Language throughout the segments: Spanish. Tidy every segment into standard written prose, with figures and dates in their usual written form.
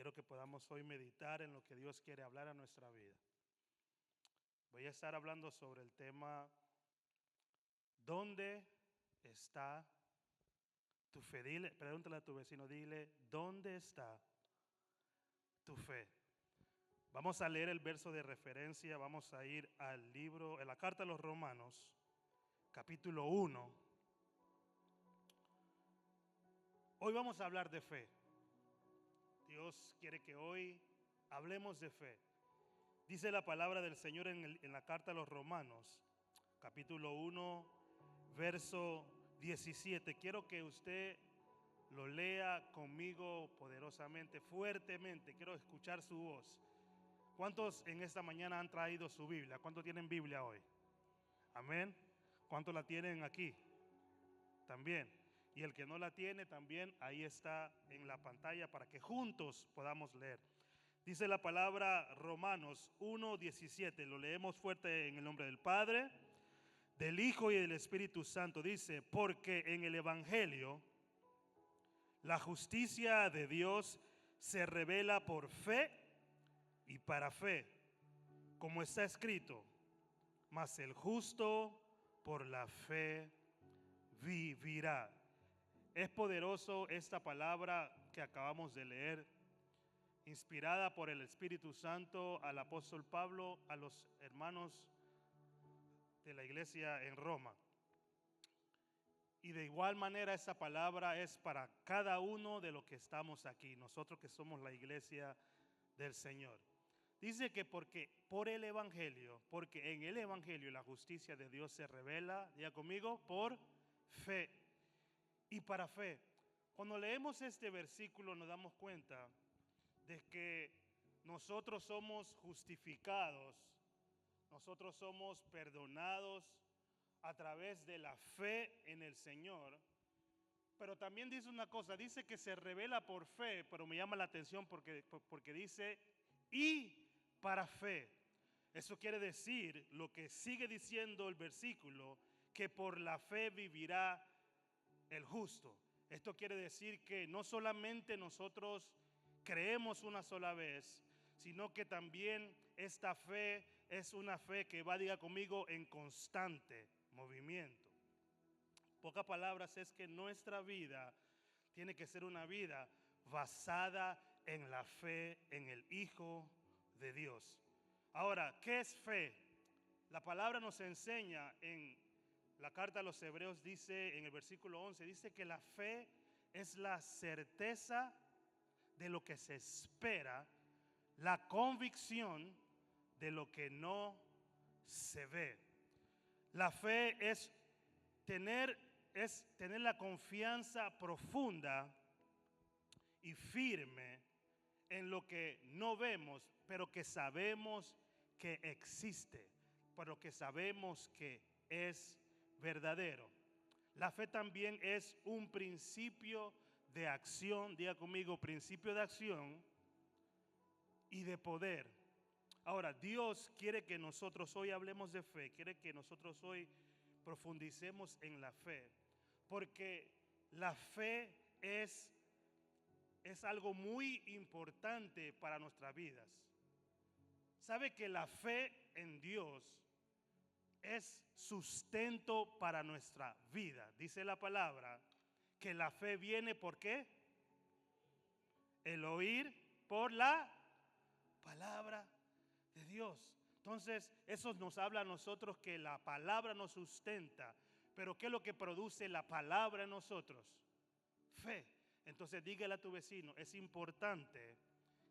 Quiero que podamos hoy meditar en lo que Dios quiere hablar a nuestra vida. Voy a estar hablando sobre el tema, ¿dónde está tu fe? Pregúntale a tu vecino, dile, ¿dónde está tu fe? Vamos a leer el verso de referencia, vamos a ir al libro, en la carta a los Romanos, capítulo 1. Hoy vamos a hablar de fe. Dios quiere que hoy hablemos de fe. Dice la palabra del Señor en la carta a los Romanos, capítulo 1, verso 17. Quiero que usted lo lea conmigo poderosamente, fuertemente. Quiero escuchar su voz. ¿Cuántos en esta mañana han traído su Biblia? ¿Cuántos tienen Biblia hoy? Amén. ¿Cuántos la tienen aquí? También. Y el que no la tiene también, ahí está en la pantalla para que juntos podamos leer. Dice la palabra Romanos 1:17. Lo leemos fuerte en el nombre del Padre, del Hijo y del Espíritu Santo. Dice, porque en el Evangelio la justicia de Dios se revela por fe y para fe, como está escrito, mas el justo por la fe vivirá. Es poderoso esta palabra que acabamos de leer, inspirada por el Espíritu Santo al apóstol Pablo, a los hermanos de la iglesia en Roma. Y de igual manera esa palabra es para cada uno de los que estamos aquí, nosotros que somos la iglesia del Señor. Dice que porque en el Evangelio la justicia de Dios se revela, diga conmigo, por fe y para fe. Cuando leemos este versículo nos damos cuenta de que nosotros somos justificados, nosotros somos perdonados a través de la fe en el Señor. Pero también dice una cosa, dice que se revela por fe, pero me llama la atención porque dice y para fe. Eso quiere decir lo que sigue diciendo el versículo, que por la fe vivirá el justo. Esto quiere decir que no solamente nosotros creemos una sola vez, sino que también esta fe es una fe que va, diga conmigo, en constante movimiento. Pocas palabras es que nuestra vida tiene que ser una vida basada en la fe en el Hijo de Dios. Ahora, ¿qué es fe? La palabra nos enseña en la carta a los Hebreos, dice en el versículo 11, dice que la fe es la certeza de lo que se espera, la convicción de lo que no se ve. La fe es tener la confianza profunda y firme en lo que no vemos, pero que sabemos que existe, pero que sabemos que es verdadero. La fe también es un principio de acción, diga conmigo, principio de acción y de poder. Ahora, Dios quiere que nosotros hoy hablemos de fe, quiere que nosotros hoy profundicemos en la fe, porque la fe es algo muy importante para nuestras vidas. ¿Sabe que la fe en Dios es sustento para nuestra vida? Dice la palabra que la fe viene ¿por qué? El oír por la palabra de Dios. Entonces eso nos habla a nosotros que la palabra nos sustenta. Pero ¿qué es lo que produce la palabra en nosotros? Fe. Entonces dígale a tu vecino, es importante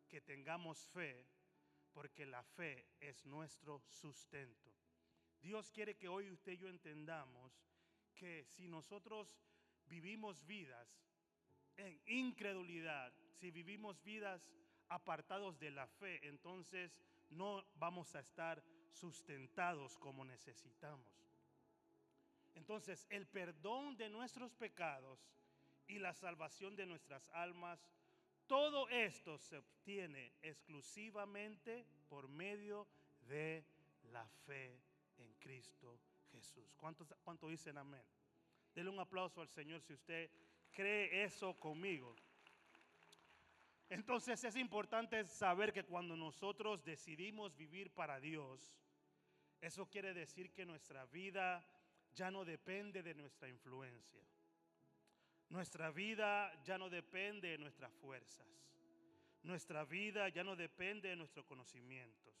que tengamos fe, porque la fe es nuestro sustento. Dios quiere que hoy usted y yo entendamos que si nosotros vivimos vidas en incredulidad, si vivimos vidas apartados de la fe, entonces no vamos a estar sustentados como necesitamos. Entonces el perdón de nuestros pecados y la salvación de nuestras almas, todo esto se obtiene exclusivamente por medio de la fe en Cristo Jesús. ¿Cuántos dicen amén? Denle un aplauso al Señor si usted cree eso conmigo. Entonces es importante saber que cuando nosotros decidimos vivir para Dios, eso quiere decir que nuestra vida ya no depende de nuestra influencia. Nuestra vida ya no depende de nuestras fuerzas. Nuestra vida ya no depende de nuestros conocimientos.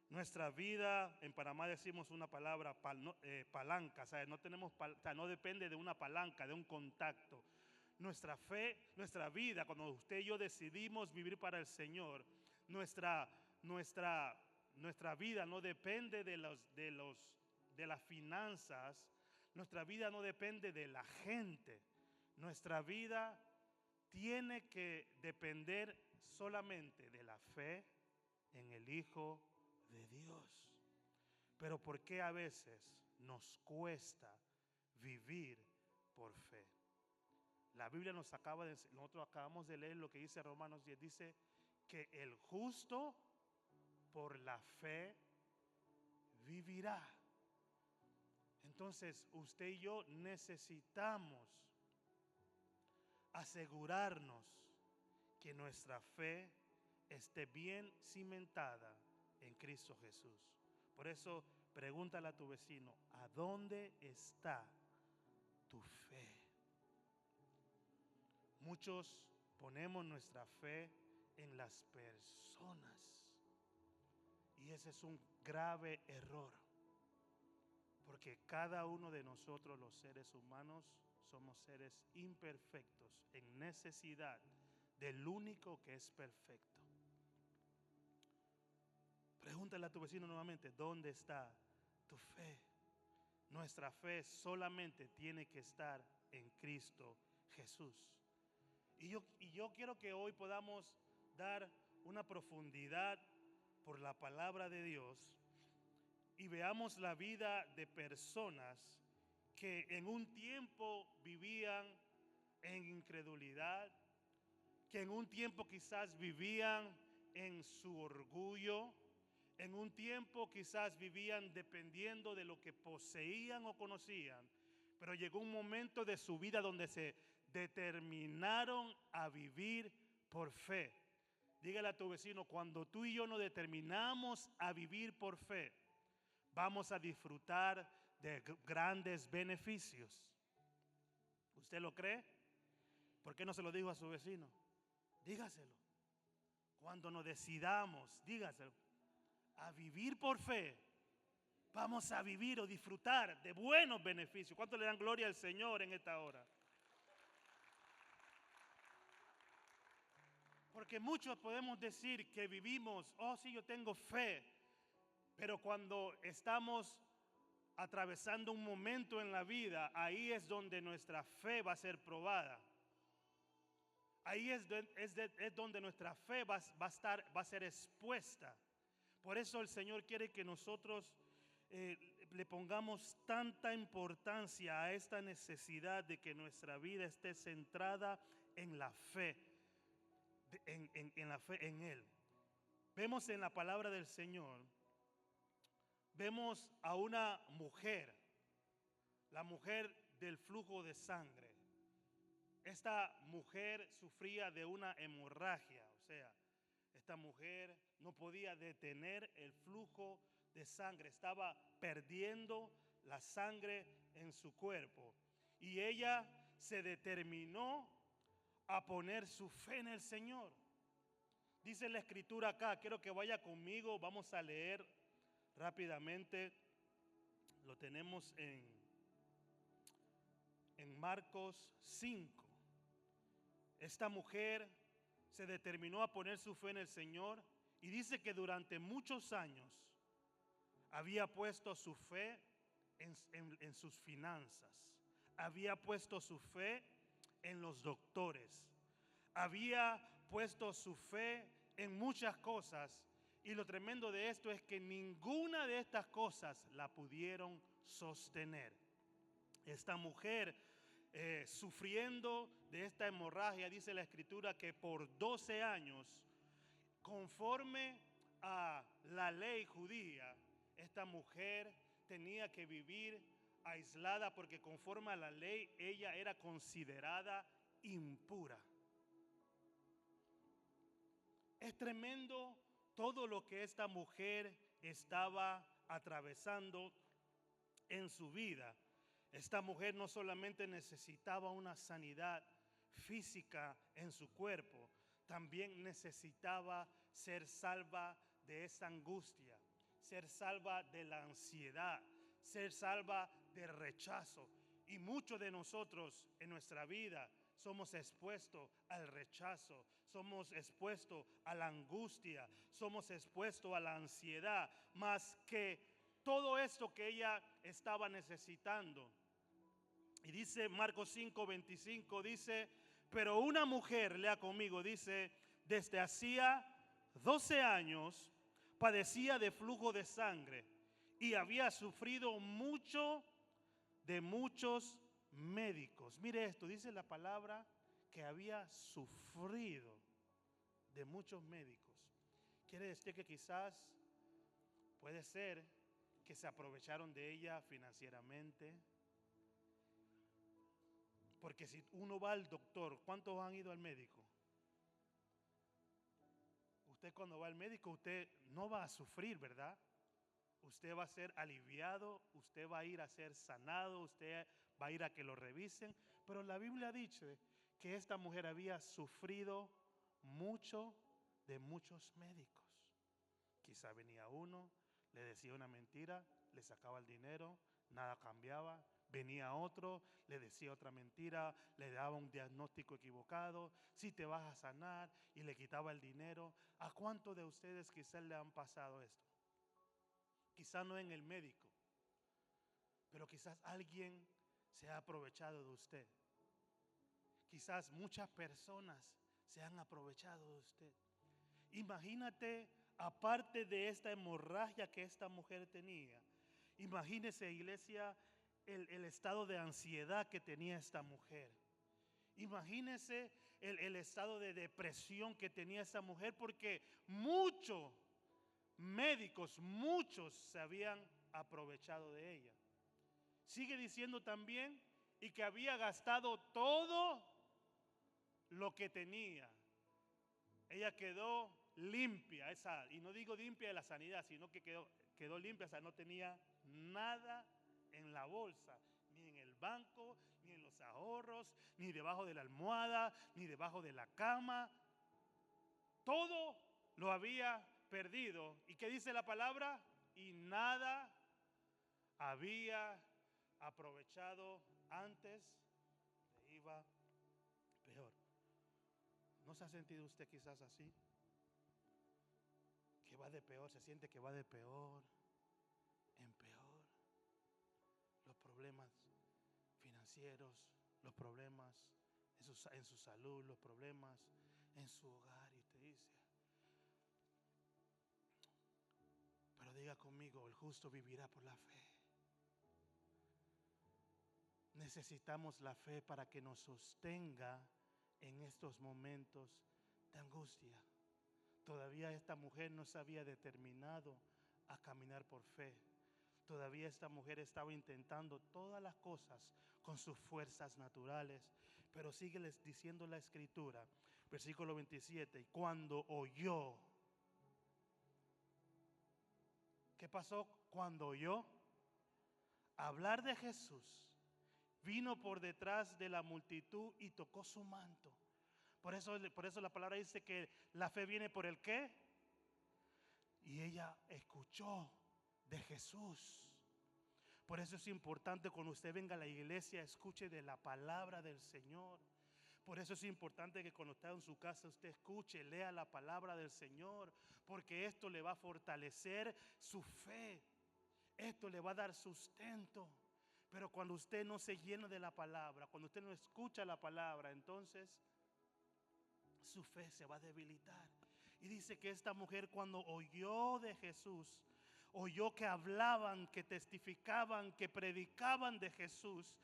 Nuestra vida, en Panamá decimos una palabra palanca, ¿sabes? No tenemos, no depende de una palanca, de un contacto. Nuestra fe, nuestra vida, cuando usted y yo decidimos vivir para el Señor, nuestra vida no depende de las finanzas, nuestra vida no depende de la gente. Nuestra vida tiene que depender solamente de la fe en el Hijo de Dios. Pero ¿por qué a veces nos cuesta vivir por fe? La Biblia nosotros acabamos de leer lo que dice Romanos 10, dice que el justo por la fe vivirá. Entonces usted y yo necesitamos asegurarnos que nuestra fe esté bien cimentada en Cristo Jesús. Por eso pregúntale a tu vecino, ¿a dónde está tu fe? Muchos ponemos nuestra fe en las personas y ese es un grave error, porque cada uno de nosotros los seres humanos somos seres imperfectos en necesidad del único que es perfecto. Pregúntale a tu vecino nuevamente, ¿dónde está tu fe? Nuestra fe solamente tiene que estar en Cristo Jesús. Y yo quiero que hoy podamos dar una profundidad por la palabra de Dios y veamos la vida de personas que en un tiempo vivían en incredulidad, que en un tiempo quizás vivían en su orgullo, en un tiempo quizás vivían dependiendo de lo que poseían o conocían, pero llegó un momento de su vida donde se determinaron a vivir por fe. Dígale a tu vecino, cuando tú y yo nos determinamos a vivir por fe, vamos a disfrutar de grandes beneficios. ¿Usted lo cree? ¿Por qué no se lo dijo a su vecino? Dígaselo. Cuando nos decidamos, dígaselo, a vivir por fe, vamos a vivir o disfrutar de buenos beneficios. ¿Cuánto le dan gloria al Señor en esta hora? Porque muchos podemos decir que vivimos, oh sí, yo tengo fe, pero cuando estamos atravesando un momento en la vida, ahí es donde nuestra fe va a ser probada. Ahí es donde nuestra fe va a ser expuesta. Por eso el Señor quiere que nosotros le pongamos tanta importancia a esta necesidad de que nuestra vida esté centrada en la fe, en la fe en Él. Vemos en la palabra del Señor, vemos a una mujer, la mujer del flujo de sangre. Esta mujer sufría de una hemorragia, o sea, esta mujer no podía detener el flujo de sangre, estaba perdiendo la sangre en su cuerpo. Y ella se determinó a poner su fe en el Señor. Dice la escritura acá, quiero que vaya conmigo, vamos a leer rápidamente, lo tenemos en Marcos 5. Esta mujer se determinó a poner su fe en el Señor y dice que durante muchos años había puesto su fe en sus finanzas, había puesto su fe en los doctores, había puesto su fe en muchas cosas, y lo tremendo de esto es que ninguna de estas cosas la pudieron sostener. Esta mujer sufriendo de esta hemorragia, dice la escritura que por 12 años, conforme a la ley judía, esta mujer tenía que vivir aislada porque conforme a la ley ella era considerada impura. Es tremendo todo lo que esta mujer estaba atravesando en su vida. Esta mujer no solamente necesitaba una sanidad física en su cuerpo, también necesitaba ser salva de esa angustia, ser salva de la ansiedad, ser salva del rechazo. Y muchos de nosotros en nuestra vida somos expuestos al rechazo, somos expuestos a la angustia, somos expuestos a la ansiedad, más que todo esto que ella estaba necesitando. Y dice Marcos 5:25, dice, pero una mujer, lea conmigo, dice, desde hacía 12 años padecía de flujo de sangre y había sufrido mucho de muchos médicos. Mire esto, dice la palabra que había sufrido de muchos médicos. Quiere decir que quizás puede ser que se aprovecharon de ella financieramente. Porque si uno va al doctor, ¿cuántos han ido al médico? Usted cuando va al médico, usted no va a sufrir, ¿verdad? Usted va a ser aliviado, usted va a ir a ser sanado, usted va a ir a que lo revisen. Pero la Biblia dice que esta mujer había sufrido mucho de muchos médicos. Quizá venía uno, le decía una mentira, le sacaba el dinero, nada cambiaba. Venía otro, le decía otra mentira, le daba un diagnóstico equivocado, si te vas a sanar, y le quitaba el dinero. ¿A cuántos de ustedes quizás le han pasado esto? Quizás no en el médico, pero quizás alguien se ha aprovechado de usted. Quizás muchas personas se han aprovechado de usted. Imagínate, aparte de esta hemorragia que esta mujer tenía, imagínese, iglesia, el estado de ansiedad que tenía esta mujer. Imagínese el estado de depresión que tenía esta mujer, porque muchos médicos, muchos se habían aprovechado de ella. Sigue diciendo también, y que había gastado todo lo que tenía. Ella quedó limpia, y no digo limpia de la sanidad, sino que quedó limpia, o sea, no tenía nada en la bolsa, ni en el banco, ni en los ahorros, ni debajo de la almohada, ni debajo de la cama. Todo lo había perdido. ¿Y qué dice la palabra? Y nada había aprovechado antes, le iba peor. ¿No se ha sentido usted quizás así? Que va de peor, se siente que va de peor en peor. Los problemas financieros, los problemas en su salud, los problemas en su hogar. Y usted dice, pero diga conmigo, el justo vivirá por la fe. Necesitamos la fe para que nos sostenga en estos momentos de angustia. Todavía esta mujer no se había determinado a caminar por fe. Todavía esta mujer estaba intentando todas las cosas con sus fuerzas naturales. Pero sigue les diciendo la escritura, versículo 27, y cuando oyó, ¿qué pasó? Cuando oyó hablar de Jesús, vino por detrás de la multitud y tocó su manto. Por eso la palabra dice que la fe viene por el ¿qué? Y ella escuchó de Jesús. Por eso es importante cuando usted venga a la iglesia, escuche de la palabra del Señor. Por eso es importante que cuando está en su casa usted escuche, lea la palabra del Señor, porque esto le va a fortalecer su fe. Esto le va a dar sustento. Pero cuando usted no se llena de la palabra, cuando usted no escucha la palabra, entonces su fe se va a debilitar. Y dice que esta mujer, cuando oyó de Jesús, oyó que hablaban, que testificaban, que predicaban de Jesús.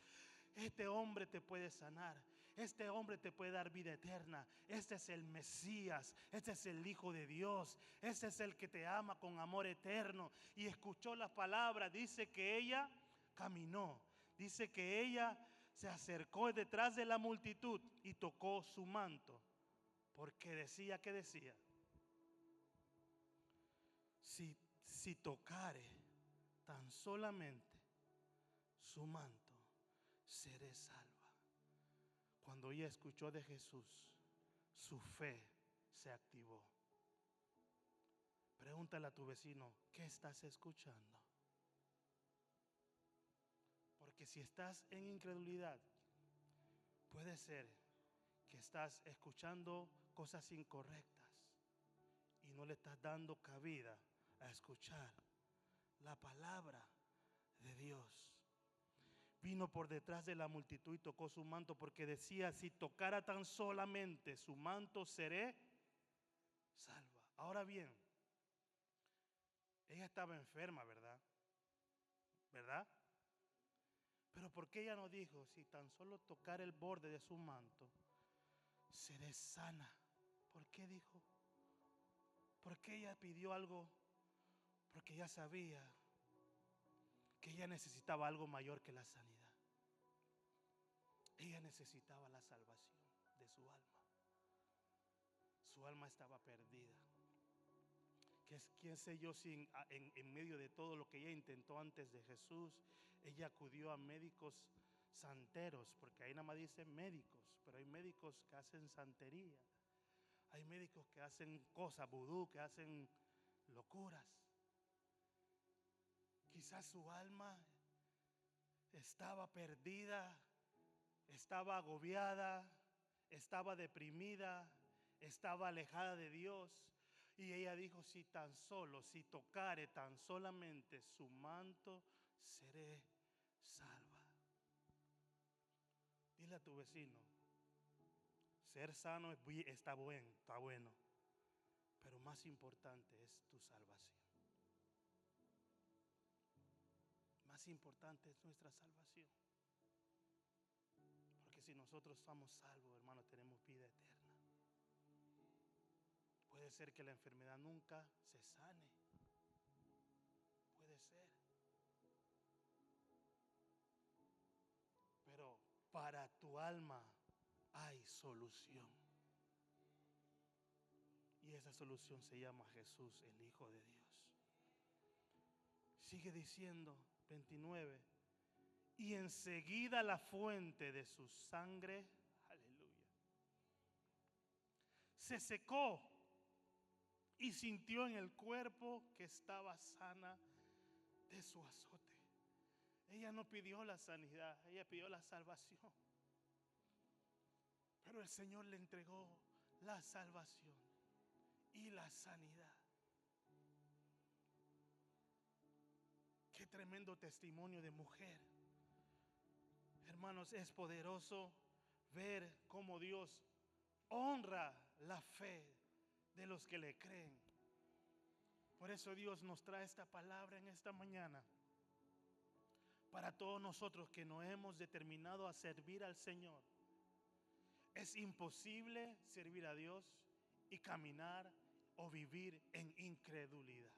Este hombre te puede sanar. Este hombre te puede dar vida eterna. Este es el Mesías. Este es el Hijo de Dios. Este es el que te ama con amor eterno. Y escuchó las palabras. Dice que ella caminó. Dice que ella se acercó detrás de la multitud y tocó su manto. Porque decía, ¿qué decía? si tocare tan solamente su manto, seré salva. Cuando ella escuchó de Jesús, su fe se activó. Pregúntale a tu vecino, ¿qué estás escuchando? Porque si estás en incredulidad, puede ser que estás escuchando cosas incorrectas y no le estás dando cabida a escuchar la palabra de Dios. Vino por detrás de la multitud y tocó su manto, porque decía: si tocara tan solamente su manto, seré salva. Ahora bien, ella estaba enferma, ¿verdad? ¿Verdad? Pero ¿por qué ella no dijo: si tan solo tocar el borde de su manto, seré sana? ¿Por qué dijo? ¿Por qué ella pidió algo? Porque ella sabía que ella necesitaba algo mayor que la sanidad. Ella necesitaba la salvación de su alma. Su alma estaba perdida. ¿Quién sé yo si en medio de todo lo que ella intentó antes de Jesús, ella acudió a médicos santeros? Porque ahí nada más dice médicos, pero hay médicos que hacen santería. Hay médicos que hacen cosas, vudú, que hacen locuras. Quizás su alma estaba perdida, estaba agobiada, estaba deprimida, estaba alejada de Dios. Y ella dijo: si tan solo, si tocare tan solamente su manto, seré salva. Dile a tu vecino: ser sano está bueno, pero más importante es tu salvación. Más importante es nuestra salvación. Porque si nosotros somos salvos, hermano, tenemos vida eterna. Puede ser que la enfermedad nunca se sane. Puede ser. Pero para tu alma hay solución. Y esa solución se llama Jesús, el Hijo de Dios. Sigue diciendo, 29. Y enseguida la fuente de su sangre, aleluya, se secó, y sintió en el cuerpo que estaba sana de su azote. Ella no pidió la sanidad, ella pidió la salvación. Pero el Señor le entregó la salvación y la sanidad. Qué tremendo testimonio de mujer. Hermanos, es poderoso ver cómo Dios honra la fe de los que le creen. Por eso Dios nos trae esta palabra en esta mañana, para todos nosotros que nos hemos determinado a servir al Señor. Es imposible servir a Dios y caminar o vivir en incredulidad.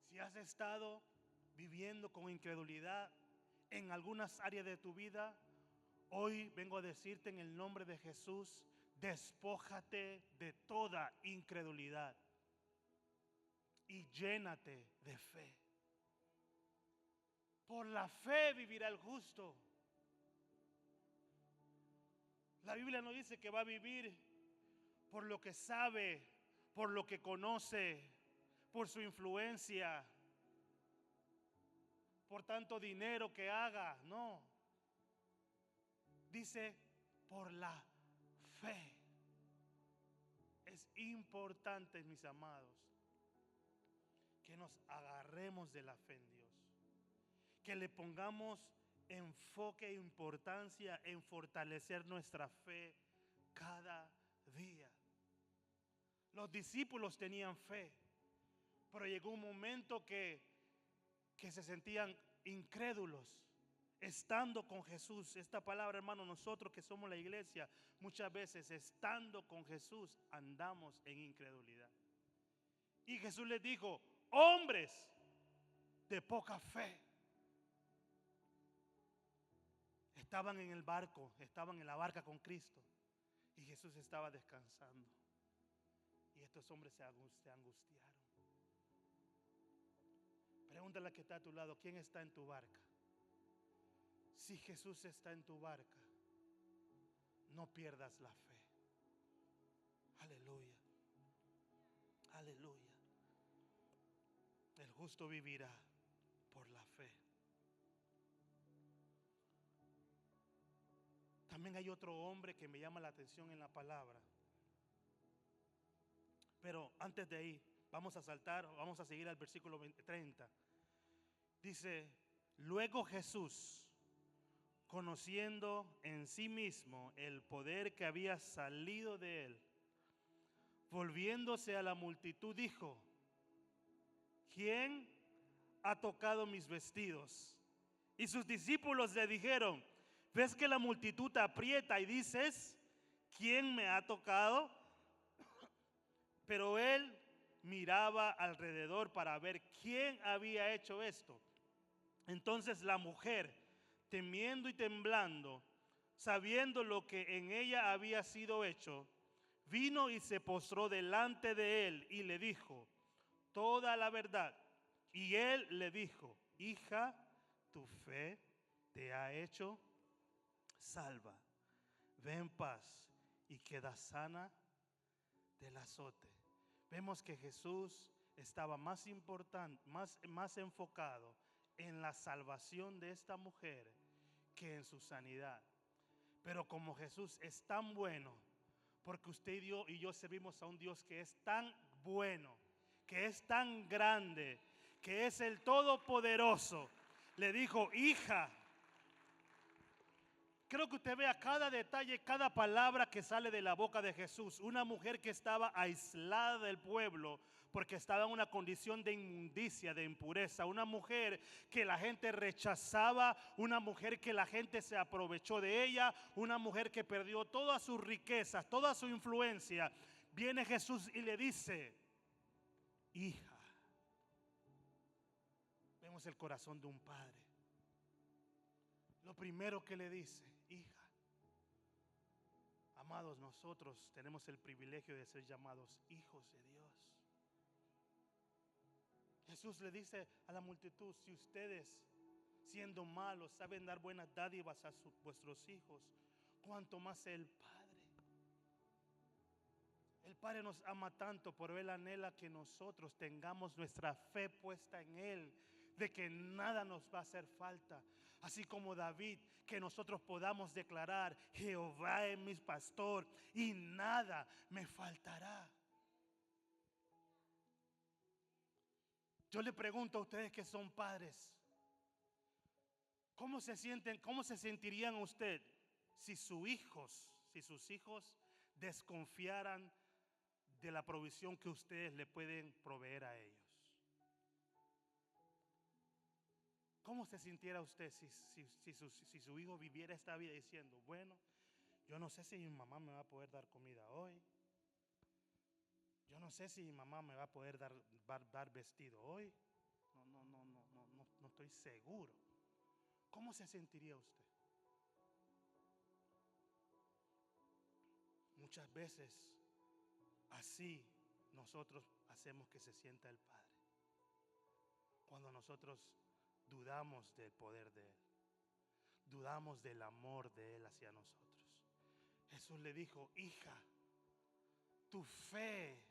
Si has estado viviendo con incredulidad en algunas áreas de tu vida, hoy vengo a decirte en el nombre de Jesús: despójate de toda incredulidad y llénate de fe. Por la fe vivirá el justo. La Biblia no dice que va a vivir por lo que sabe, por lo que conoce, por su influencia, por tanto dinero que haga. No. Dice por la fe. Es importante, mis amados, que nos agarremos de la fe en Dios, que le pongamos enfoque e importancia en fortalecer nuestra fe cada día. Los discípulos tenían fe, pero llegó un momento que se sentían incrédulos estando con Jesús. Esta palabra, hermano, nosotros que somos la iglesia, muchas veces estando con Jesús andamos en incredulidad. Y Jesús les dijo: hombres de poca fe. Estaban en el barco, estaban en la barca con Cristo, y Jesús estaba descansando. Y Y estos hombres se angustiaron. Pregúntale a que está a tu lado, ¿quién está en tu barca? Si Jesús está en tu barca, no pierdas la fe. Aleluya. Aleluya. El justo vivirá por la fe. También hay otro hombre que me llama la atención en la palabra. Pero antes de ahí, vamos a saltar, vamos a seguir al versículo 30. Dice, luego Jesús, conociendo en sí mismo el poder que había salido de él, volviéndose a la multitud, dijo, ¿quién ha tocado mis vestidos? Y sus discípulos le dijeron, ¿ves que la multitud te aprieta y dices, ¿quién me ha tocado? Pero él miraba alrededor para ver quién había hecho esto. Entonces la mujer, temiendo y temblando, sabiendo lo que en ella había sido hecho, vino y se postró delante de él y le dijo toda la verdad. Y él le dijo, hija, tu fe te ha hecho salva. Ve en paz y queda sana del azote. Vemos que Jesús estaba más enfocado en la salvación de esta mujer que en su sanidad. Pero como Jesús es tan bueno, porque usted y yo servimos a un Dios que es tan bueno, que es tan grande, que es el Todopoderoso, le dijo, hija. Creo que usted vea cada detalle, cada palabra que sale de la boca de Jesús. Una mujer que estaba aislada del pueblo porque estaba en una condición de inmundicia, de impureza. Una mujer que la gente rechazaba, una mujer que la gente se aprovechó de ella, una mujer que perdió todas sus riquezas, toda su influencia. Viene Jesús y le dice, hija. Vemos el corazón de un padre. Lo primero que le dice, hija. Amados, nosotros tenemos el privilegio de ser llamados hijos de Dios. Jesús le dice a la multitud, si ustedes siendo malos saben dar buenas dádivas a vuestros hijos, cuánto más el Padre. El Padre nos ama tanto, pero Él anhela que nosotros tengamos nuestra fe puesta en Él, de que nada nos va a hacer falta. Así como David, que nosotros podamos declarar, Jehová es mi pastor y nada me faltará. Yo le pregunto a ustedes que son padres, ¿cómo se sienten, cómo se sentirían usted si sus hijos desconfiaran de la provisión que ustedes le pueden proveer a ellos? ¿Cómo se sintiera usted si su hijo viviera esta vida diciendo, bueno, yo no sé si mi mamá me va a poder dar comida hoy? Yo no sé si mi mamá me va a poder dar vestido hoy. No estoy seguro. ¿Cómo se sentiría usted? Muchas veces así nosotros hacemos que se sienta el Padre. Cuando nosotros dudamos del poder de Él, dudamos del amor de Él hacia nosotros. Jesús le dijo, hija, tu fe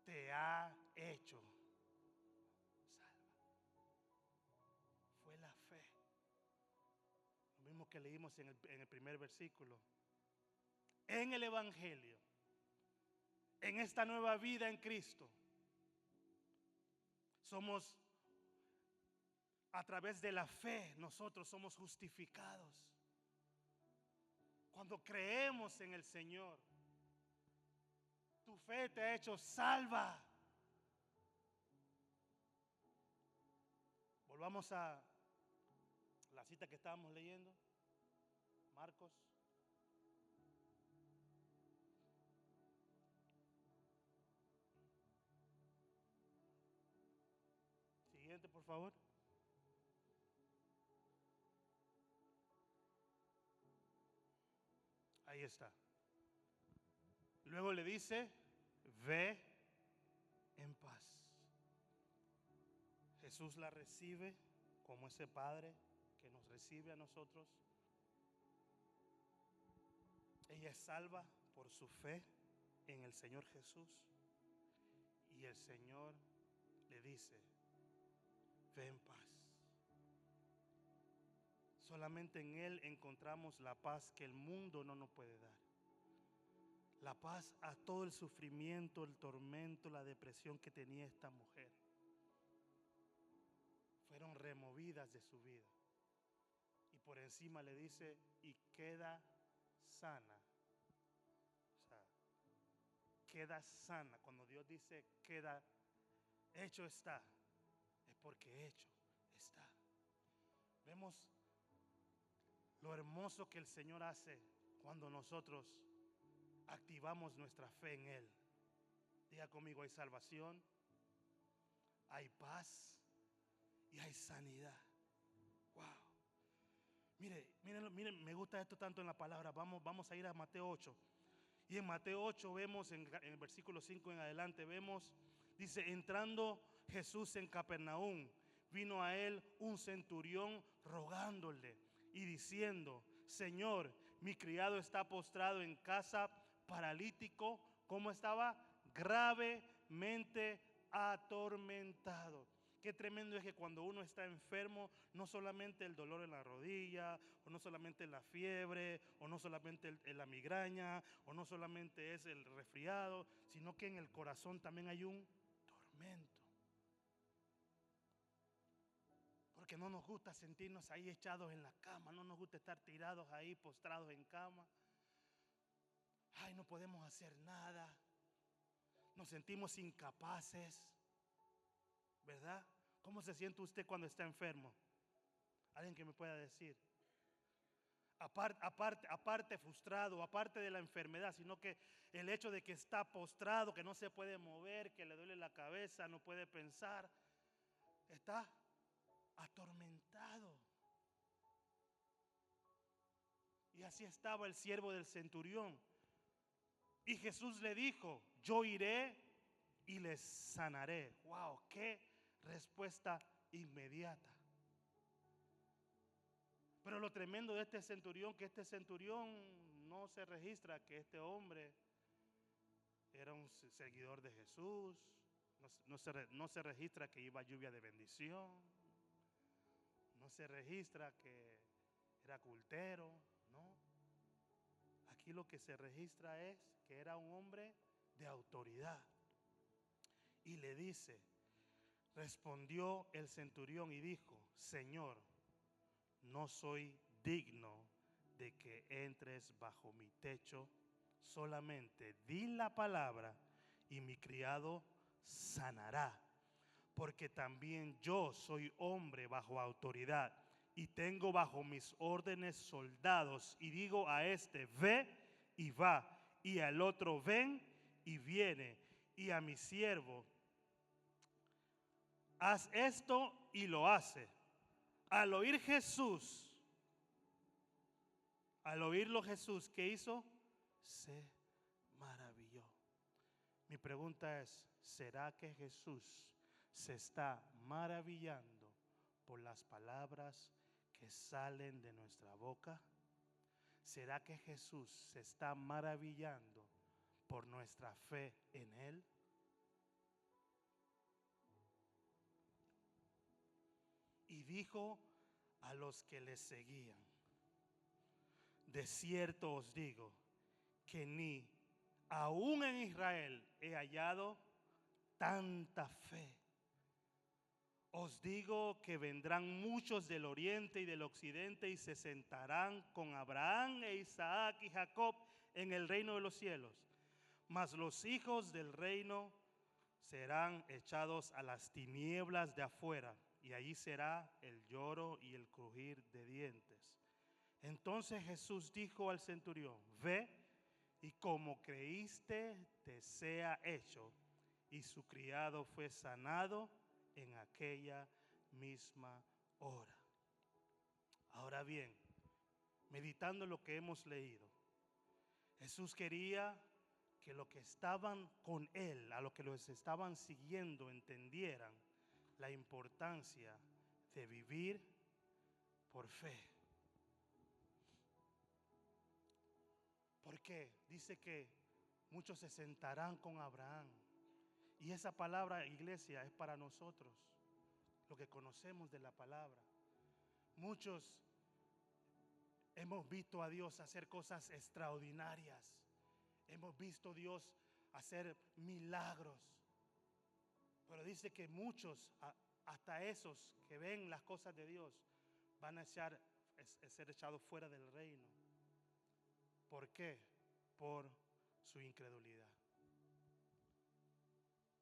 te ha hecho salva. Fue la fe. Lo mismo que leímos en el primer versículo. En el Evangelio, en esta nueva vida en Cristo, somos, a través de la fe, nosotros somos justificados. Cuando creemos en el Señor, tu fe te ha hecho salva. Volvamos a la cita que estábamos leyendo, Marcos. Siguiente, por favor. Ahí está. Luego le dice, ve en paz. Jesús la recibe como ese Padre que nos recibe a nosotros. Ella es salva por su fe en el Señor Jesús. Y el Señor le dice, ve en paz. Solamente en Él encontramos la paz que el mundo no nos puede dar. La paz a todo el sufrimiento, el tormento, la depresión que tenía esta mujer. Fueron removidas de su vida. Y por encima le dice, y queda sana. O sea, queda sana. Cuando Dios dice queda, hecho está, es porque hecho está. Vemos lo hermoso que el Señor hace cuando nosotros activamos nuestra fe en Él. Diga conmigo, hay salvación, hay paz y hay sanidad. Wow. Miren, me gusta esto tanto en la palabra. Vamos a ir a Mateo 8. Y en Mateo 8 vemos, en el versículo 5 en adelante, vemos, dice, entrando Jesús en Capernaum, vino a él un centurión rogándole y diciendo, Señor, mi criado está postrado en casa, paralítico, ¿cómo estaba? Gravemente atormentado. Qué tremendo es que cuando uno está enfermo, no solamente el dolor en la rodilla, o no solamente la fiebre, o no solamente la migraña, o no solamente es el resfriado, sino que en el corazón también hay un tormento. Porque no nos gusta sentirnos ahí echados en la cama, no nos gusta estar tirados ahí, postrados en cama. Ay, no podemos hacer nada. Nos sentimos incapaces. ¿Verdad? ¿Cómo se siente usted cuando está enfermo? Alguien que me pueda decir. Aparte frustrado, aparte de la enfermedad, sino que el hecho de que está postrado, que no se puede mover, que le duele la cabeza, no puede pensar, está atormentado. Y así estaba el siervo del centurión. Y Jesús le dijo, yo iré y les sanaré. Wow, qué respuesta inmediata. Pero lo tremendo de este centurión, que este centurión no se registra que este hombre era un seguidor de Jesús, no se registra que iba a lluvia de bendición, no se registra que era cultero, no. Aquí lo que se registra es que era un hombre de autoridad. Y le dice, respondió el centurión y dijo, Señor, no soy digno de que entres bajo mi techo, solamente di la palabra y mi criado sanará, porque también yo soy hombre bajo autoridad y tengo bajo mis órdenes soldados, y digo a este, ve y va, y al otro, ven y viene, y a mi siervo, haz esto y lo hace. Al oírlo Jesús, ¿qué hizo? Se maravilló. Mi pregunta es, ¿será que Jesús se está maravillando por las palabras que salen de nuestra boca? ¿Será que Jesús se está maravillando por nuestra fe en Él? Y dijo a los que le seguían, de cierto os digo que ni aún en Israel he hallado tanta fe. Os digo que vendrán muchos del oriente y del occidente y se sentarán con Abraham e Isaac y Jacob en el reino de los cielos. Mas los hijos del reino serán echados a las tinieblas de afuera, y allí será el lloro y el crujir de dientes. Entonces Jesús dijo al centurión, ve y como creíste te sea hecho. Y su criado fue sanado en aquella misma hora. Ahora bien, meditando lo que hemos leído, Jesús quería que los que estaban con él, a los que los estaban siguiendo, entendieran la importancia de vivir por fe. Porque dice que muchos se sentarán con Abraham. Y esa palabra, iglesia, es para nosotros, lo que conocemos de la palabra. Muchos hemos visto a Dios hacer cosas extraordinarias. Hemos visto a Dios hacer milagros. Pero dice que muchos, hasta esos que ven las cosas de Dios, van a ser echados fuera del reino. ¿Por qué? Por su incredulidad,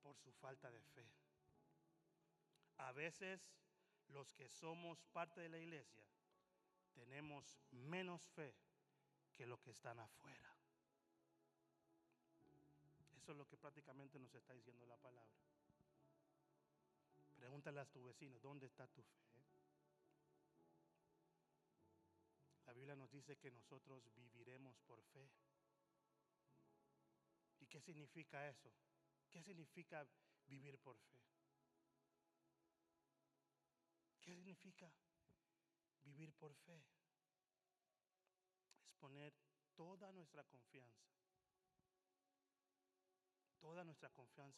por su falta de fe. A veces los que somos parte de la iglesia tenemos menos fe que los que están afuera. Eso es lo que prácticamente nos está diciendo la palabra. Pregúntale a tu vecino, ¿dónde está tu fe? La Biblia nos dice que nosotros viviremos por fe. ¿Y qué significa eso? ¿Qué significa vivir por fe? ¿Qué significa vivir por fe? Es poner toda nuestra confianza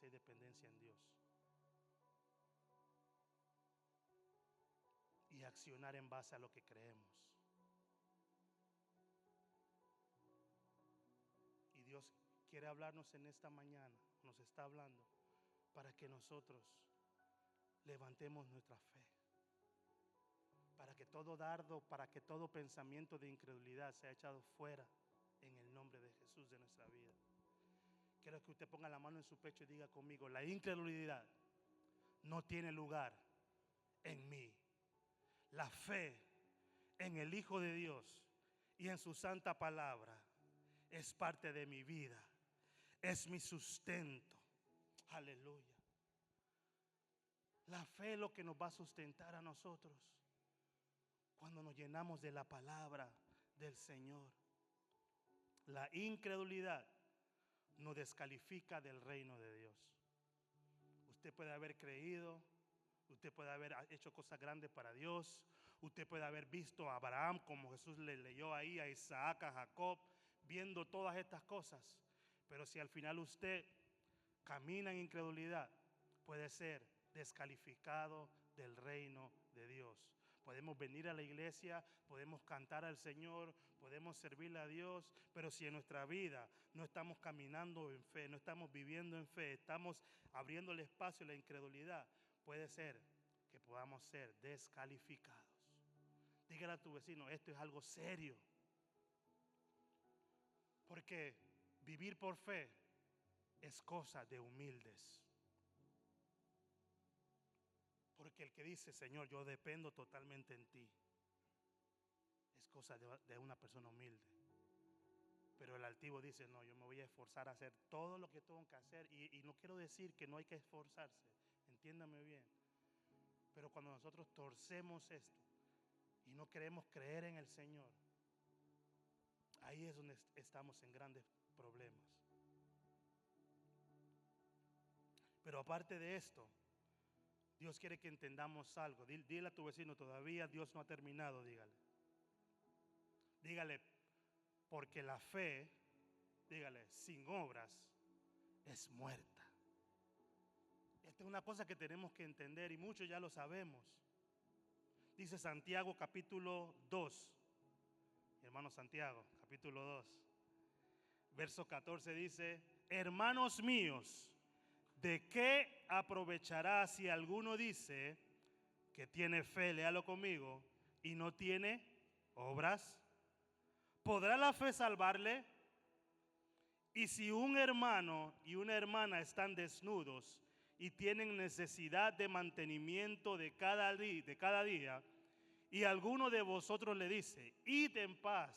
y dependencia en Dios. Y accionar en base a lo que creemos. Y Dios quiere hablarnos en esta mañana, nos está hablando para que nosotros levantemos nuestra fe. Para que todo dardo, para que todo pensamiento de incredulidad sea echado fuera en el nombre de Jesús de nuestra vida. Quiero que usted ponga la mano en su pecho y diga conmigo: la incredulidad no tiene lugar en mí. La fe en el Hijo de Dios y en su santa palabra es parte de mi vida, es mi sustento. Aleluya. La fe es lo que nos va a sustentar a nosotros cuando nos llenamos de la palabra del Señor. La incredulidad nos descalifica del reino de Dios. Usted puede haber creído, usted puede haber hecho cosas grandes para Dios, usted puede haber visto a Abraham como Jesús le leyó ahí, a Isaac, a Jacob, viendo todas estas cosas. Pero si al final usted camina en incredulidad, puede ser descalificado del reino de Dios. Podemos venir a la iglesia, podemos cantar al Señor, podemos servirle a Dios, pero si en nuestra vida no estamos caminando en fe, no estamos viviendo en fe, estamos abriendo el espacio a la incredulidad, puede ser que podamos ser descalificados. Dígale a tu vecino, esto es algo serio. Porque vivir por fe es cosa de humildes. Porque el que dice, Señor, yo dependo totalmente en ti, es cosa de una persona humilde. Pero el altivo dice, no, yo me voy a esforzar a hacer todo lo que tengo que hacer. Y no quiero decir que no hay que esforzarse, entiéndame bien. Pero cuando nosotros torcemos esto y no queremos creer en el Señor, ahí es donde estamos en grandes problemas. Pero aparte de esto, Dios quiere que entendamos algo. Dile a tu vecino, todavía Dios no ha terminado, dígale. Dígale, porque la fe, dígale, sin obras es muerta. Esta es una cosa que tenemos que entender y muchos ya lo sabemos. Dice Santiago capítulo 2, hermano Santiago, capítulo 2, verso 14 dice, hermanos míos, ¿de qué aprovechará si alguno dice que tiene fe, léalo conmigo, y no tiene obras? ¿Podrá la fe salvarle? Y si un hermano y una hermana están desnudos y tienen necesidad de mantenimiento de cada día, y alguno de vosotros le dice, id en paz,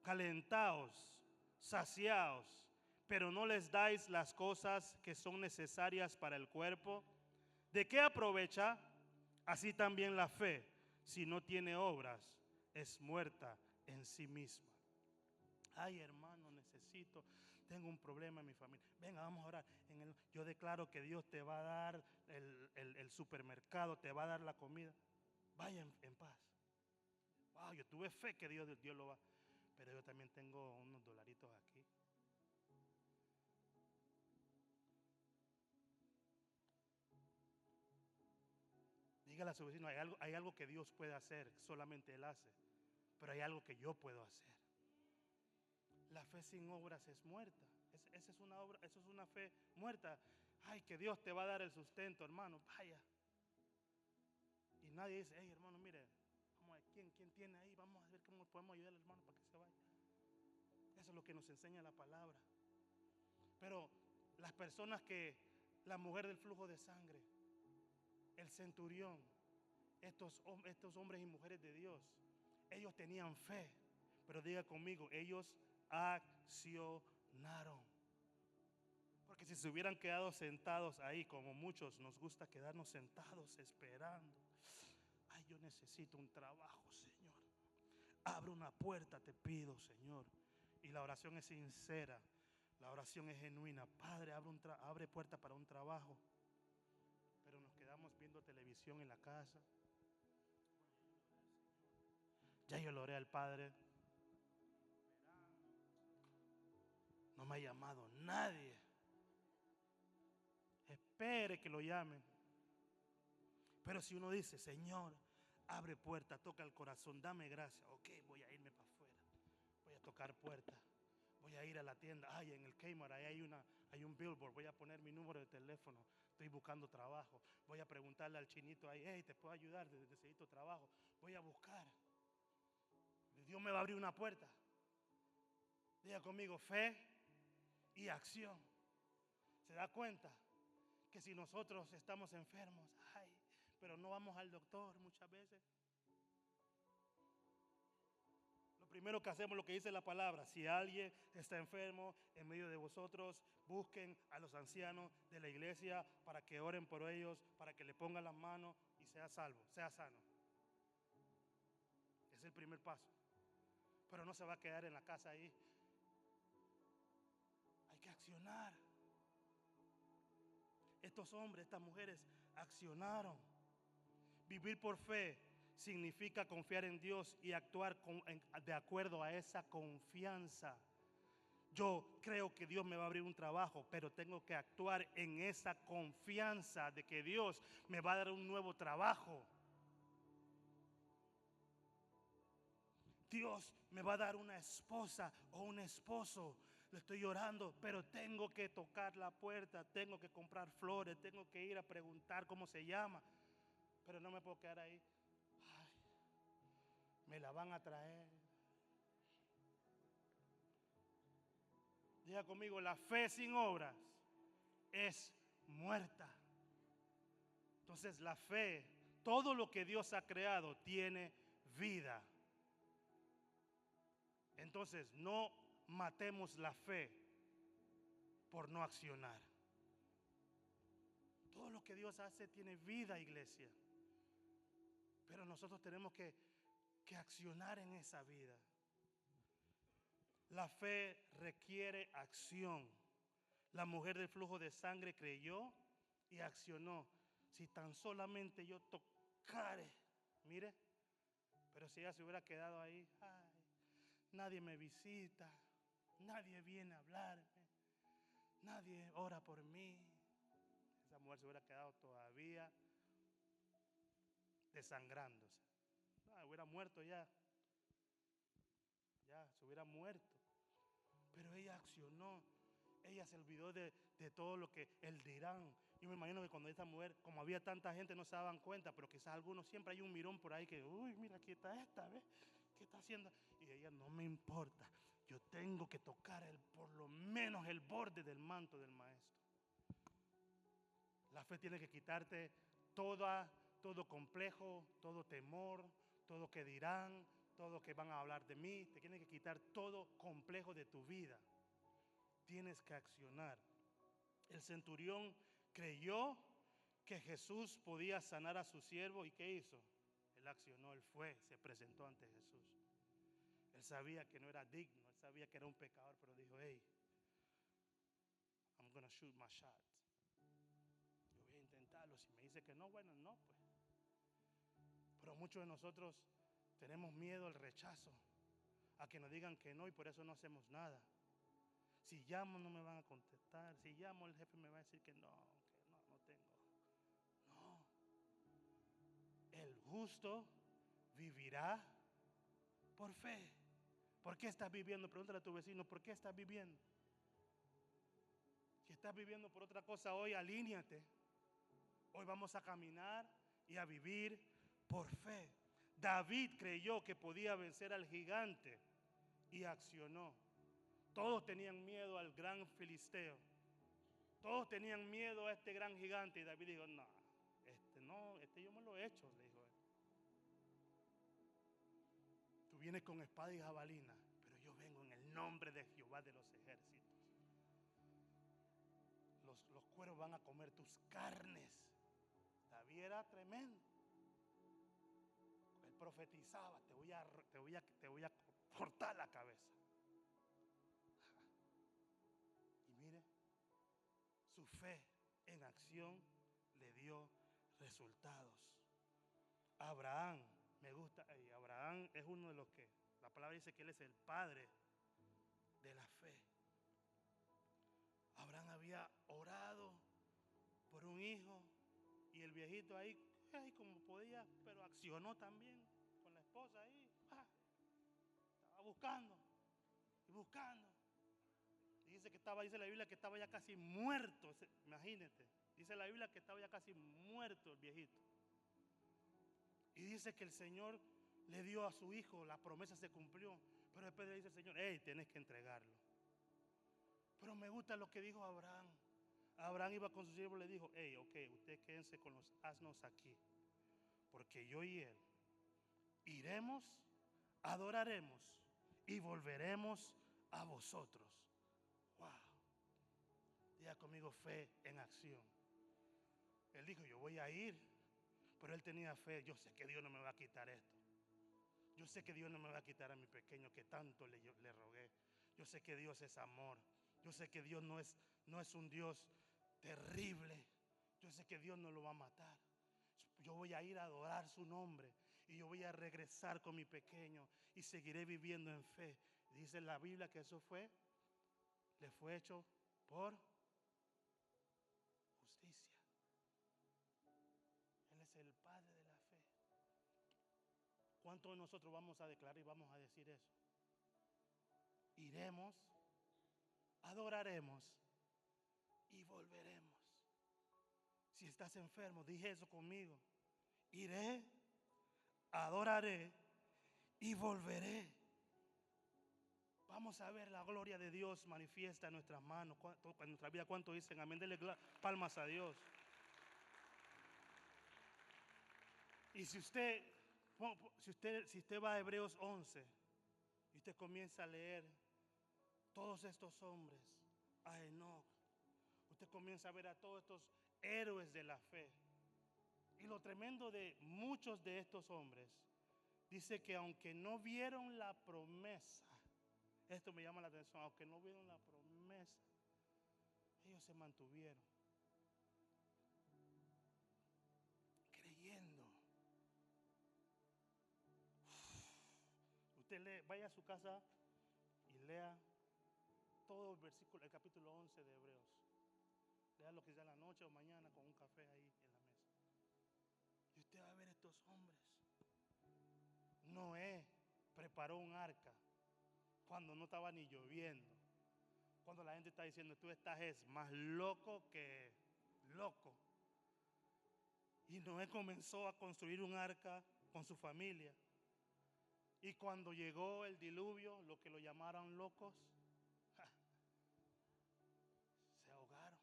calentaos, saciaos, pero no les dais las cosas que son necesarias para el cuerpo, ¿de qué aprovecha? Así también la fe, si no tiene obras, es muerta en sí misma. Ay, hermano, tengo un problema en mi familia. Venga, vamos a orar. Yo declaro que Dios te va a dar el supermercado, te va a dar la comida. Vaya en paz. Wow, yo tuve fe que Dios lo va. Pero yo también tengo unos dolaritos aquí. Dígale a su vecino, hay algo que Dios puede hacer, solamente Él hace. Pero hay algo que yo puedo hacer. La fe sin obras es muerta. Esa es una obra, eso es una fe muerta. Ay, que Dios te va a dar el sustento, hermano. Vaya. Y nadie dice, hey, hermano, mire, vamos a ver, ¿quién tiene ahí? Vamos a ver cómo podemos ayudar al hermano para que se vaya. Eso es lo que nos enseña la palabra. Pero las personas la mujer del flujo de sangre, el centurión, estos hombres y mujeres de Dios, ellos tenían fe. Pero diga conmigo, ellos accionaron. Porque si se hubieran quedado sentados ahí, como muchos nos gusta quedarnos sentados esperando. Ay, yo necesito un trabajo, Señor. Abre una puerta, te pido, Señor. Y la oración es sincera. La oración es genuina. Padre, abre puerta para un trabajo. Pero nos quedamos viendo televisión en la casa. Ya yo le oré al Padre. No me ha llamado nadie. Espere que lo llamen. Pero si uno dice, Señor, abre puerta, toca el corazón, dame gracia. Ok, voy a irme para afuera. Voy a tocar puerta. Voy a ir a la tienda. Ay, en el Kmart ahí hay un billboard. Voy a poner mi número de teléfono. Estoy buscando trabajo. Voy a preguntarle al chinito ahí, hey, ¿te puedo ayudar? Necesito trabajo. Voy a buscar. Dios me va a abrir una puerta. Diga conmigo, fe y acción. ¿Se da cuenta? Que si nosotros estamos enfermos, ay, pero no vamos al doctor muchas veces. Lo primero que hacemos, lo que dice la palabra, si alguien está enfermo en medio de vosotros, busquen a los ancianos de la iglesia para que oren por ellos, para que le pongan las manos y sea salvo, sea sano. Es el primer paso. Pero no se va a quedar en la casa ahí. Hay que accionar. Estos hombres, estas mujeres accionaron. Vivir por fe significa confiar en Dios y actuar de acuerdo a esa confianza. Yo creo que Dios me va a abrir un trabajo, pero tengo que actuar en esa confianza de que Dios me va a dar un nuevo trabajo. Dios me va a dar una esposa o un esposo. Le estoy llorando, pero tengo que tocar la puerta, tengo que comprar flores, tengo que ir a preguntar cómo se llama. Pero no me puedo quedar ahí. Ay, me la van a traer. Diga conmigo, la fe sin obras es muerta. Entonces la fe, todo lo que Dios ha creado tiene vida. Entonces no matemos la fe por no accionar. Todo lo que Dios hace tiene vida, iglesia. Pero nosotros tenemos que accionar en esa vida. La fe requiere acción. La mujer del flujo de sangre creyó y accionó. Si tan solamente yo tocare, mire, pero si ella se hubiera quedado ahí, ay, nadie me visita, nadie viene a hablarme, nadie ora por mí. Esa mujer se hubiera quedado todavía desangrándose. Hubiera muerto ya. Ya, se hubiera muerto. Pero ella accionó. Ella se olvidó de todo lo que él dirán. Yo me imagino que cuando esta mujer, como había tanta gente, no se daban cuenta, pero quizás algunos, siempre hay un mirón por ahí que, uy, mira, aquí está esta, ¿ves? ¿Qué está haciendo? Y ella, no me importa. Yo tengo que tocar por lo menos el borde del manto del maestro. La fe tiene que quitarte todo complejo, todo temor, todo que dirán, todo que van a hablar de mí. Te tiene que quitar todo complejo de tu vida. Tienes que accionar. El centurión creyó que Jesús podía sanar a su siervo. ¿Y qué hizo? Él accionó, él fue, se presentó ante Jesús. Él sabía que no era digno, él sabía que era un pecador, pero dijo, hey, shoot my shot. Yo voy a intentarlo. Si me dice que no, bueno, no, pues. Pero muchos de nosotros tenemos miedo al rechazo, a que nos digan que no, y por eso no hacemos nada. Si llamo no me van a contestar. Si llamo el jefe me va a decir que no tengo. No. El justo vivirá por fe. ¿Por qué estás viviendo? Pregúntale a tu vecino, ¿por qué estás viviendo? Si estás viviendo por otra cosa hoy, alíñate. Hoy vamos a caminar y a vivir por fe. David creyó que podía vencer al gigante y accionó. Todos tenían miedo al gran filisteo. Todos tenían miedo a este gran gigante. Y David dijo, no, este yo me lo he hecho, le dijo él. Tú vienes con espada y jabalina, pero yo vengo en el nombre de Jehová de los ejércitos. Los cueros van a comer tus carnes. David era tremendo. Él profetizaba, te voy a cortar la cabeza. Y mire, su fe en acción le dio resultados. Abraham, me gusta, Abraham es uno de los que, la palabra dice que él es el padre de la fe. Abraham había orado por un hijo y el viejito ahí como podía, pero accionó también con la esposa ahí. Estaba buscando y buscando. Y dice la Biblia que estaba ya casi muerto. Imagínate, dice la Biblia que estaba ya casi muerto el viejito. Y dice que el Señor le dio a su hijo, la promesa se cumplió. Pero después le dice el Señor, tienes que entregarlo. Pero me gusta lo que dijo Abraham. Abraham iba con su siervo y le dijo, ok, ustedes quédense con los asnos aquí. Porque yo y él iremos, adoraremos y volveremos a vosotros. Wow. Diga conmigo, fe en acción. Él dijo, yo voy a ir. Pero él tenía fe. Yo sé que Dios no me va a quitar esto. Yo sé que Dios no me va a quitar a mi pequeño que tanto le rogué. Yo sé que Dios es amor. Yo sé que Dios no es un Dios terrible. Yo sé que Dios no lo va a matar. Yo voy a ir a adorar su nombre. Y yo voy a regresar con mi pequeño. Y seguiré viviendo en fe. Dice la Biblia que eso le fue hecho por justicia. Él es el Padre de la fe. ¿Cuántos de nosotros vamos a declarar y vamos a decir eso? Iremos, adoraremos y volveremos. Si estás enfermo, dije eso conmigo. Iré, adoraré y volveré. Vamos a ver la gloria de Dios manifiesta en nuestras manos, en nuestra vida. ¿Cuántos dicen amén? Denle palmas a Dios. Y si usted va a Hebreos 11 y usted comienza a leer todos estos hombres, a Enoc, usted comienza a ver a todos estos héroes de la fe. Y lo tremendo de muchos de estos hombres, dice que aunque no vieron la promesa, esto me llama la atención, aunque no vieron la promesa, ellos se mantuvieron creyendo. Usted vaya a su casa y lea todo el versículo, el capítulo 11 de Hebreos. Lea lo que sea en la noche o mañana con un café ahí en la mesa. Y usted va a ver estos hombres. Noé preparó un arca cuando no estaba ni lloviendo. Cuando la gente está diciendo, tú estás más loco que loco. Y Noé comenzó a construir un arca con su familia. Y cuando llegó el diluvio, lo que lo llamaron locos, se ahogaron.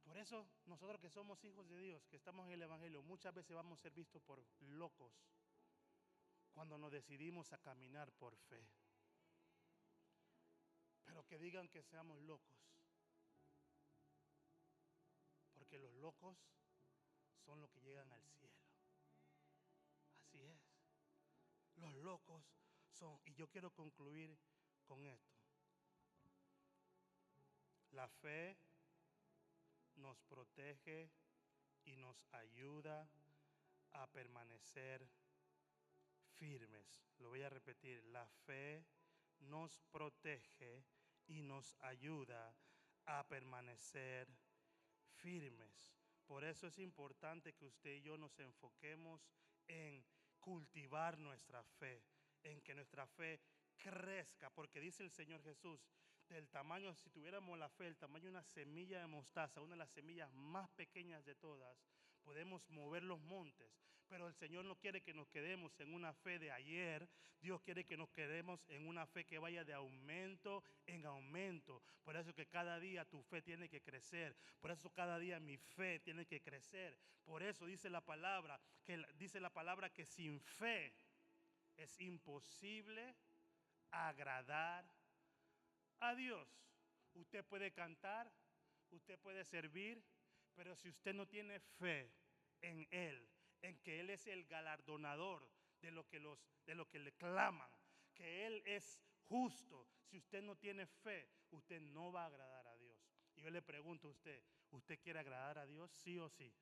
Por eso nosotros que somos hijos de Dios, que estamos en el Evangelio, muchas veces vamos a ser vistos por locos cuando nos decidimos a caminar por fe. Pero que digan que seamos locos, porque los locos son los que llegan al cielo. Así es. Los locos son, y yo quiero concluir con esto. La fe nos protege y nos ayuda a permanecer firmes. Lo voy a repetir. La fe nos protege y nos ayuda a permanecer firmes. Por eso es importante que usted y yo nos enfoquemos en cultivar nuestra fe, en que nuestra fe crezca, porque dice el Señor Jesús, del tamaño, si tuviéramos la fe, el tamaño de una semilla de mostaza, una de las semillas más pequeñas de todas, podemos mover los montes. Pero el Señor no quiere que nos quedemos en una fe de ayer. Dios quiere que nos quedemos en una fe que vaya de aumento en aumento. Por eso que cada día tu fe tiene que crecer. Por eso cada día mi fe tiene que crecer. Por eso dice la palabra que sin fe es imposible agradar a Dios. Usted puede cantar, usted puede servir, pero si usted no tiene fe en Él, en que Él es el galardonador de lo que le claman, que Él es justo, si usted no tiene fe, usted no va a agradar a Dios. Y yo le pregunto a usted, ¿usted quiere agradar a Dios, sí o sí?